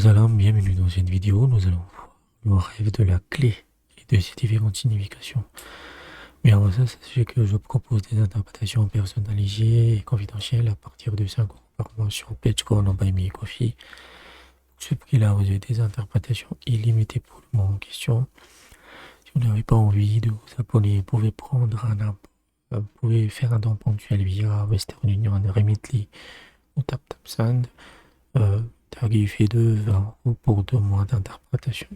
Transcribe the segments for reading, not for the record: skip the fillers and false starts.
Salam, bienvenue dans cette vidéo. Nous allons voir le rêve de la clé et de ses différentes significations. Mais avant ça, sachez que je propose des interprétations personnalisées et confidentielles à partir de 5 € par mois sur Patreon en Buy Me Coffee. Ce prix-là, vous avez des interprétations illimitées pour le moment en question. Si vous n'avez pas envie de vous abonner, vous pouvez vous pouvez faire un don ponctuel via Western Union, Remitly ou TapTapSend. Tarif est de 20 € pour 2 mois d'interprétation.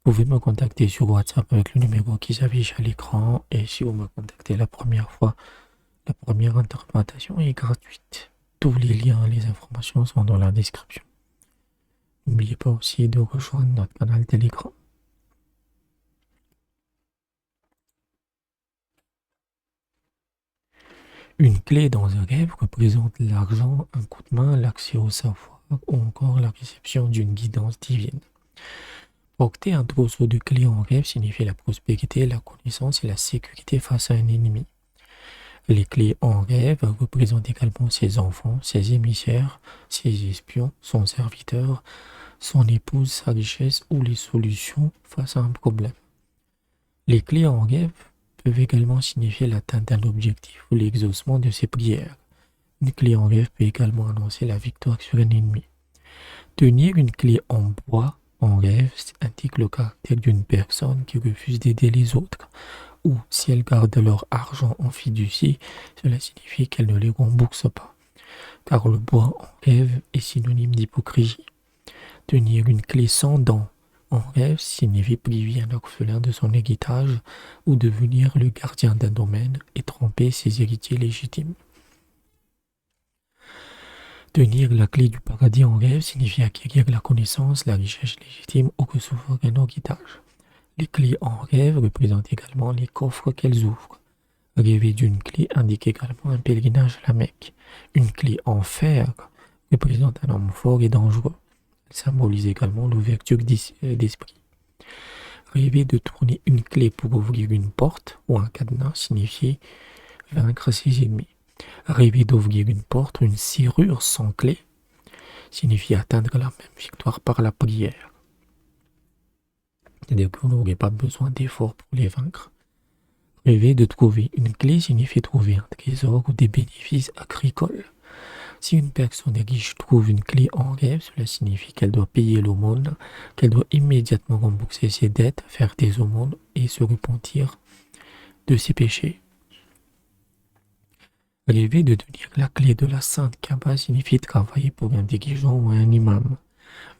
Vous pouvez me contacter sur WhatsApp avec le numéro qui s'affiche à l'écran, et si vous me contactez la première fois, la première interprétation est gratuite. Tous les liens et les informations sont dans la description. N'oubliez pas aussi de rejoindre notre canal Telegram. Une clé dans un rêve représente l'argent, un coup de main, l'accès au savoir ou encore la réception d'une guidance divine. Porter un trousseau de clés en rêve signifie la prospérité, la connaissance et la sécurité face à un ennemi. Les clés en rêve représentent également ses enfants, ses émissaires, ses espions, son serviteur, son épouse, sa richesse ou les solutions face à un problème. Les clés en rêve peuvent également signifier l'atteinte d'un objectif ou l'exaucement de ses prières. Une clé en rêve peut également annoncer la victoire sur un ennemi. Tenir une clé en bois en rêve indique le caractère d'une personne qui refuse d'aider les autres, ou si elle garde leur argent en fiducie, cela signifie qu'elle ne les rembourse pas, car le bois en rêve est synonyme d'hypocrisie. Tenir une clé sans dents en rêve signifie priver un orphelin de son héritage ou devenir le gardien d'un domaine et tromper ses héritiers légitimes. Tenir la clé du paradis en rêve signifie acquérir la connaissance, la richesse légitime ou recevoir un héritage. Les clés en rêve représentent également les coffres qu'elles ouvrent. Rêver d'une clé indique également un pèlerinage à la Mecque. Une clé en fer représente un homme fort et dangereux. Elle symbolise également l'ouverture d'esprit. Rêver de tourner une clé pour ouvrir une porte ou un cadenas signifie vaincre ses ennemis. Rêver d'ouvrir une porte ou une serrure sans clé signifie atteindre la même victoire par la prière. C'est-à-dire que vous n'aurez pas besoin d'efforts pour les vaincre. Rêver de trouver une clé signifie trouver un trésor ou des bénéfices agricoles. Si une personne riche trouve une clé en rêve, cela signifie qu'elle doit payer l'aumône, qu'elle doit immédiatement rembourser ses dettes, faire des aumônes et se repentir de ses péchés. Rêver de tenir la clé de la Sainte Kaaba signifie travailler pour un dirigeant ou un imam.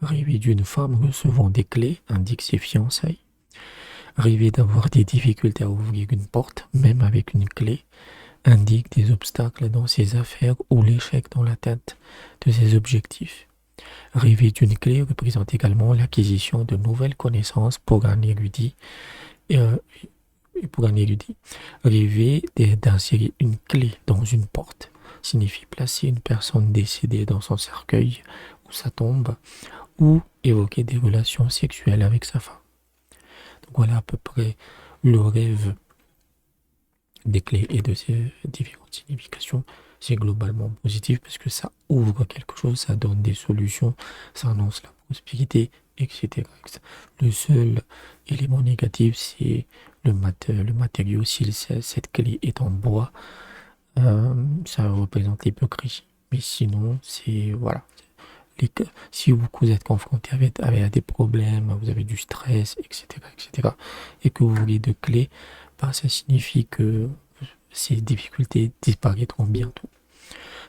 Rêver d'une femme recevant des clés indique ses fiançailles. Rêver d'avoir des difficultés à ouvrir une porte, même avec une clé, indique des obstacles dans ses affaires ou l'échec dans l'atteinte de ses objectifs. Rêver d'une clé représente également l'acquisition de nouvelles connaissances pour un érudit. Rêver d'insérer une clé dans une porte signifie placer une personne décédée dans son cercueil ou sa tombe, ou évoquer des relations sexuelles avec sa femme. Donc voilà à peu près le rêve des clés et de ses différentes significations. C'est globalement positif parce que ça ouvre quelque chose, ça donne des solutions, ça annonce la prospérité, etc. Le seul élément négatif, c'est le matériau. Si cette clé est en bois, ça représente l'hypocrisie. Mais sinon, c'est voilà. Si vous êtes confronté avec des problèmes, vous avez du stress, etc., et que vous voulez de clés, ça signifie que ces difficultés disparaîtront bientôt.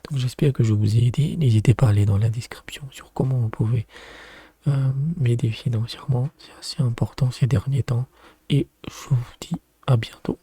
Donc j'espère que je vous ai aidé. N'hésitez pas à aller dans la description sur comment vous pouvez m'aider financièrement. C'est assez important ces derniers temps. Et je vous dis à bientôt.